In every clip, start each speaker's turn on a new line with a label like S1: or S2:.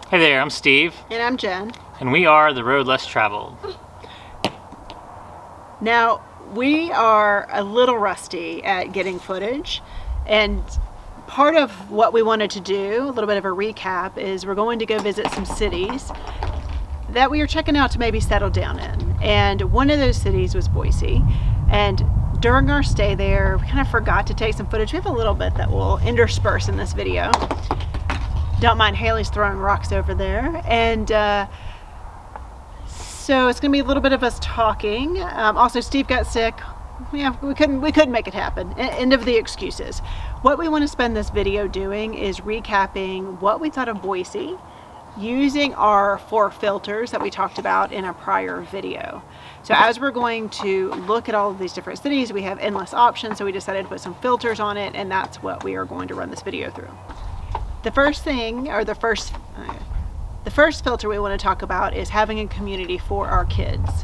S1: Hey there, I'm Steve.
S2: And I'm Jen.
S1: And we are The Road Less Traveled.
S2: Now, we are a little rusty at getting footage, and part of what we wanted to do, a little bit of a recap, is we're going to go visit some cities that we are checking out to maybe settle down in. And one of those cities was Boise. And during our stay there, we kind of forgot to take some footage. We have a little bit that we'll intersperse in this video. Don't mind Haley's throwing rocks over there. And so it's going to be a little bit of us talking. Also, Steve got sick. Yeah, we couldn't make it happen. End of the excuses. What we want to spend this video doing is recapping what we thought of Boise using our 4 filters that we talked about in a prior video. So as we're going to look at all of these different cities, we have endless options, so we decided to put some filters on it, and that's what we are going to run this video through. The first thing, or the first filter we want to talk about is having a community for our kids.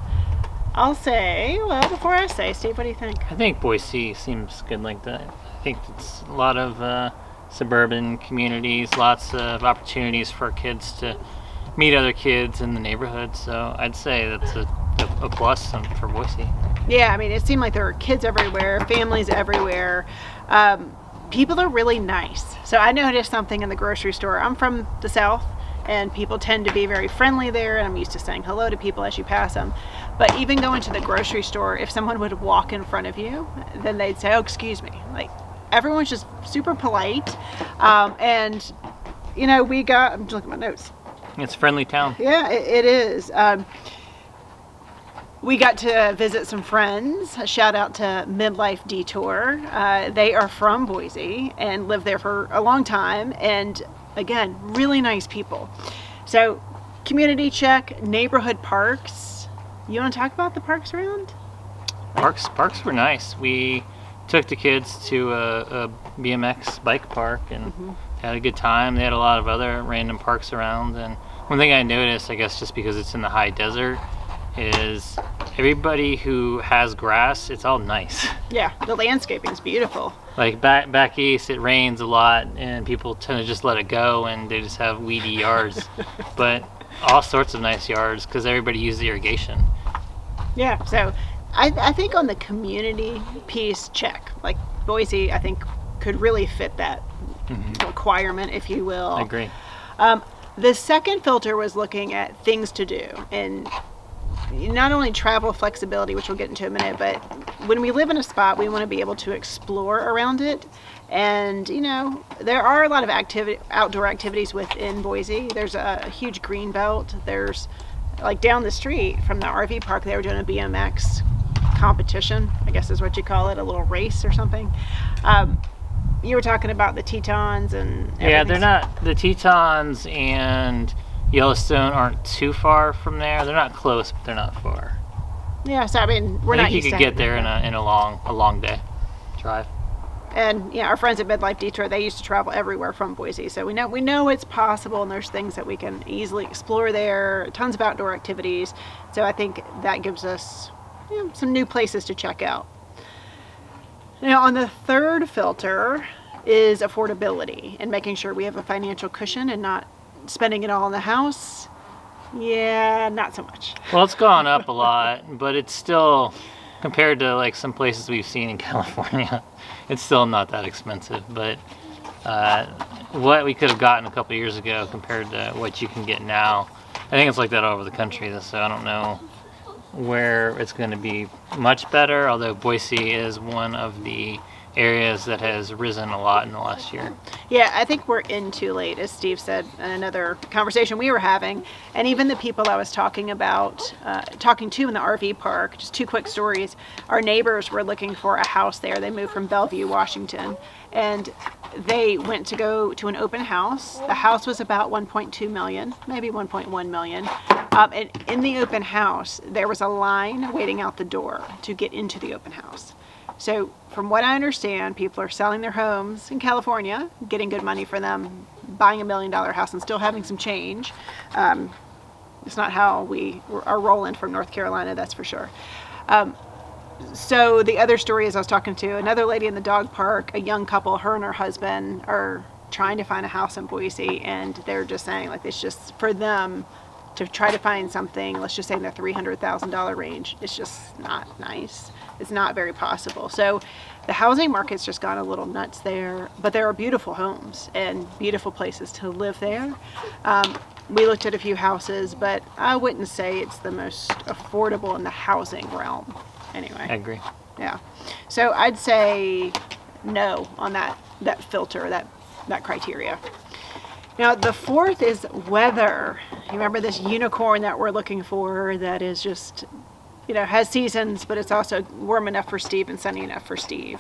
S2: I'll say, well, before I say, Steve, what do you think?
S1: I think Boise seems good like that. I think it's a lot of suburban communities, lots of opportunities for kids to meet other kids in the neighborhood. So I'd say that's a plus for Boise.
S2: Yeah, I mean, it seemed like there were kids everywhere, families everywhere. People are really nice. So I noticed something in the grocery store. I'm from the South, and people tend to be very friendly there, and I'm used to saying hello to people as you pass them. But even going to the grocery store, if someone would walk in front of you, then they'd say, "Oh, excuse me." Like, everyone's just super polite. And, you know, I'm just looking at my notes.
S1: It's a friendly town.
S2: Yeah, it is. We got to visit some friends. A shout out to Midlife Detour. They are from Boise and lived there for a long time. And again, really nice people. So, community check, neighborhood parks. You want to talk about the parks around?
S1: Parks were nice. We took the kids to a BMX bike park and had a good time. They had a lot of other random parks around. And one thing I noticed, I guess just because it's in the high desert, is everybody who has grass, it's all nice.
S2: Yeah, the landscaping's beautiful.
S1: Like back east, it rains a lot, and people tend to just let it go, and they just have weedy yards. But all sorts of nice yards because everybody uses irrigation.
S2: Yeah, so I think on the community piece, check. Like Boise, I think could really fit that requirement, if you will.
S1: I agree.
S2: The second filter was looking at things to do, and not only travel flexibility, which we'll get into in a minute, but when we live in a spot, we want to be able to explore around it. And, you know, there are a lot of outdoor activities within Boise. There's a huge green belt. There's, like, down the street from the RV park, they were doing a BMX competition, I guess is what you call it, a little race or something. You were talking about the Tetons and everything.
S1: Yeah, they're not, the Tetons and Yellowstone aren't too far from there. They're not close, but they're not far.
S2: Yeah, so I mean, we're
S1: I
S2: not
S1: think
S2: used
S1: you
S2: to
S1: could get there in a long day drive.
S2: And yeah, our friends at Midlife Detour, they used to travel everywhere from Boise, so we know it's possible, and there's things that we can easily explore there. Tons of outdoor activities. So I think that gives us, you know, some new places to check out. Now, on the third filter is affordability and making sure we have a financial cushion and not spending it all in the house. Yeah, not so much.
S1: Well, it's gone up a lot, but it's still, compared to like some places we've seen in California, it's still not that expensive. But what we could have gotten a couple years ago compared to what you can get now, I think it's like that all over the country. So I don't know where it's going to be much better, although Boise is one of the areas that has risen a lot in the last year.
S2: Yeah, I think we're in too late, as Steve said in another conversation we were having. And even the people I was talking to in the RV park, just 2 quick stories. Our neighbors were looking for a house there. They moved from Bellevue, Washington, and they went to go to an open house. The house was about 1.2 million, maybe 1.1 million. And in the open house, there was a line waiting out the door to get into the open house. So from what I understand, people are selling their homes in California, getting good money for them, buying $1 million house and still having some change. It's not how we are rolling from North Carolina, that's for sure. So the other story is I was talking to another lady in the dog park, a young couple, her and her husband are trying to find a house in Boise, and they're just saying like it's just for them to try to find something, let's just say in the $300,000 range, it's just not nice. It's not very possible. So the housing market's just gone a little nuts there, but there are beautiful homes and beautiful places to live there. We looked at a few houses, but I wouldn't say it's the most affordable in the housing realm anyway.
S1: I agree.
S2: Yeah. So I'd say no on that filter, that criteria. Now, the fourth is weather. You remember this unicorn that we're looking for that is just, has seasons, but it's also warm enough for Steve and sunny enough for Steve.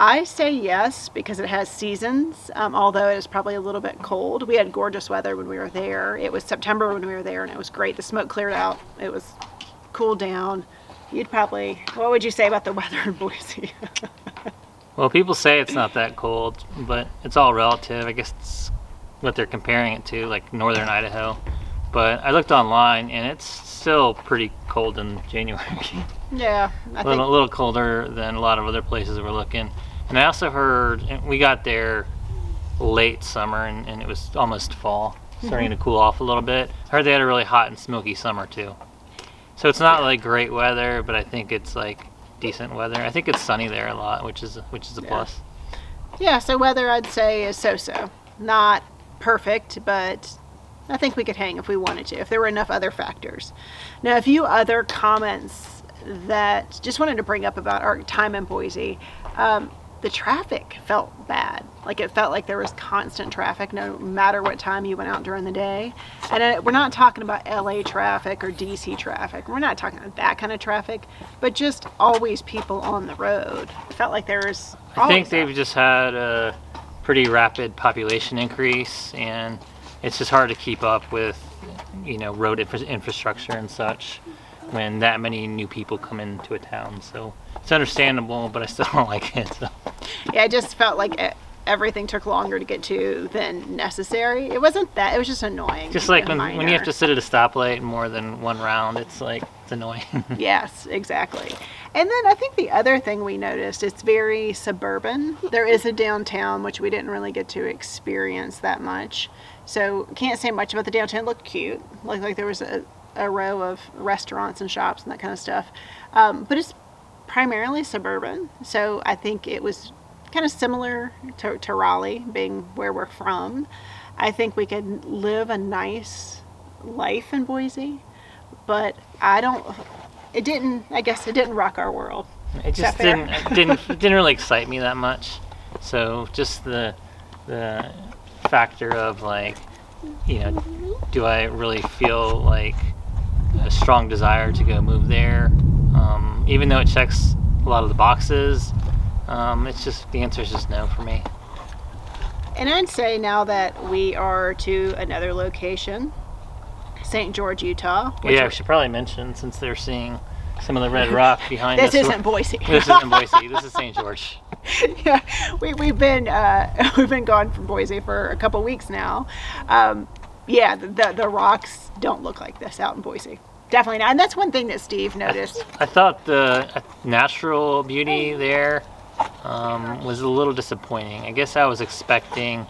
S2: I say yes because it has seasons, although it is probably a little bit cold. We had gorgeous weather when we were there. It was September when we were there, and it was great. The smoke cleared out. It was cooled down. What would you say about the weather in Boise?
S1: Well, people say it's not that cold, but it's all relative. I guess it's what they're comparing it to, like northern Idaho. But I looked online, and it's still pretty cold in January.
S2: Yeah,
S1: a little colder than a lot of other places we're looking. And I also heard, we got there late summer, and it was almost fall, starting to cool off a little bit. I heard they had a really hot and smoky summer too. So it's not like great weather, but I think it's like decent weather. I think it's sunny there a lot, which is a plus.
S2: Yeah, so weather I'd say is so-so. Not perfect, but I think we could hang if we wanted to, if there were enough other factors. Now, a few other comments that just wanted to bring up about our time in Boise. The traffic felt bad. Like it felt like there was constant traffic no matter what time you went out during the day. And we're not talking about LA traffic or DC traffic. We're not talking about that kind of traffic, but just always people on the road. It felt like there was
S1: I think they've just had a pretty rapid population increase, and it's just hard to keep up with, road infrastructure and such when that many new people come into a town. So it's understandable, but I still don't like it. So.
S2: Yeah, it just felt like everything took longer to get to than necessary. It wasn't that, it was just annoying.
S1: Just like when you have to sit at a stoplight more than one round, it's annoying.
S2: Yes, exactly. And then I think the other thing we noticed, it's very suburban. There is a downtown, which we didn't really get to experience that much. So can't say much about the downtown. It looked cute. Like there was a row of restaurants and shops and that kind of stuff. But it's primarily suburban. So I think it was kind of similar to Raleigh, being where we're from. I think we could live a nice life in Boise, but it didn't rock our world.
S1: It just didn't really excite me that much. So just the factor of do I really feel like a strong desire to go move there? Even though it checks a lot of the boxes, it's just, the answer is just no for me.
S2: And I'd say now that we are to another location, St. George, Utah.
S1: Yeah, we should probably mention, since they're seeing some of the red rock behind us.
S2: This isn't Boise.
S1: This isn't Boise. This is St. George.
S2: Yeah, we've been gone from Boise for a couple weeks now. Yeah, the rocks don't look like this out in Boise. Definitely not. And that's one thing that Steve noticed.
S1: I thought the natural beauty there was a little disappointing. I guess I was expecting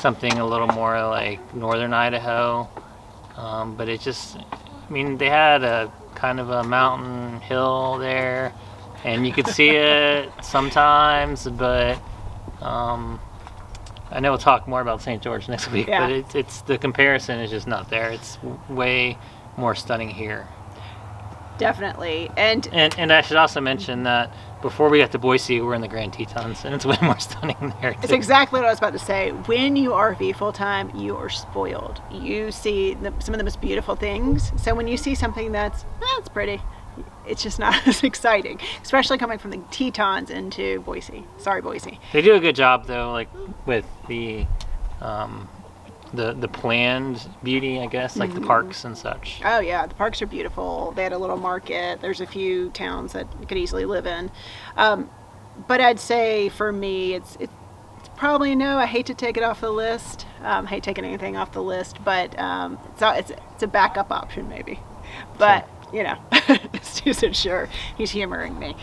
S1: something a little more like northern Idaho, but it just, they had a kind of a mountain hill there, and you could see it sometimes, but I know we'll talk more about St. George next week,
S2: yeah.
S1: But it's the comparison is just not there. It's way more stunning here.
S2: Definitely. And
S1: I should also mention that before we got to Boise, we're in the Grand Tetons, and it's way more stunning there too.
S2: It's exactly what I was about to say. When you RV full time, you are spoiled. You see some of the most beautiful things. So when you see something that's pretty, it's just not as exciting, especially coming from the Tetons into Boise. Sorry, Boise.
S1: They do a good job though, like with the planned beauty, I guess, like the parks and such.
S2: Oh yeah, the parks are beautiful. They had a little market. There's a few towns that you could easily live in. But I'd say for me, it's probably no. I hate to take it off the list. Hate taking anything off the list, but it's a backup option maybe. But Stu said sure. He's humoring me.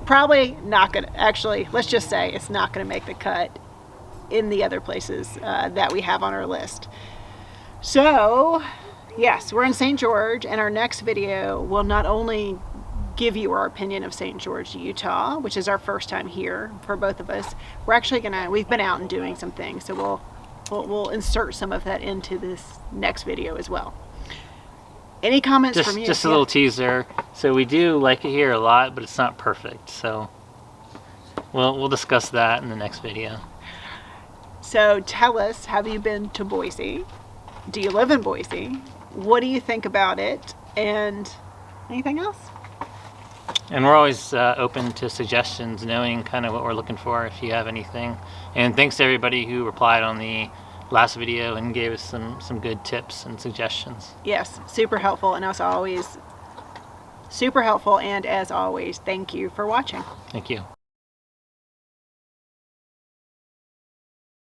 S2: Probably not gonna. Actually, let's just say it's not gonna make the cut. in the other places that we have on our list. So, yes, we're in St. George, and our next video will not only give you our opinion of St. George, Utah, which is our first time here for both of us. We're actually we've been out and doing some things, so we'll insert some of that into this next video as well. Any comments from you?
S1: Just a little teaser. So we do like it here a lot, but it's not perfect. So we'll discuss that in the next video.
S2: So tell us, have you been to Boise? Do you live in Boise? What do you think about it? And anything else?
S1: And we're always open to suggestions, knowing kind of what we're looking for if you have anything. And thanks to everybody who replied on the last video and gave us some good tips and suggestions.
S2: Yes, super helpful. And as always, super helpful. And as always, thank you for watching.
S1: Thank you.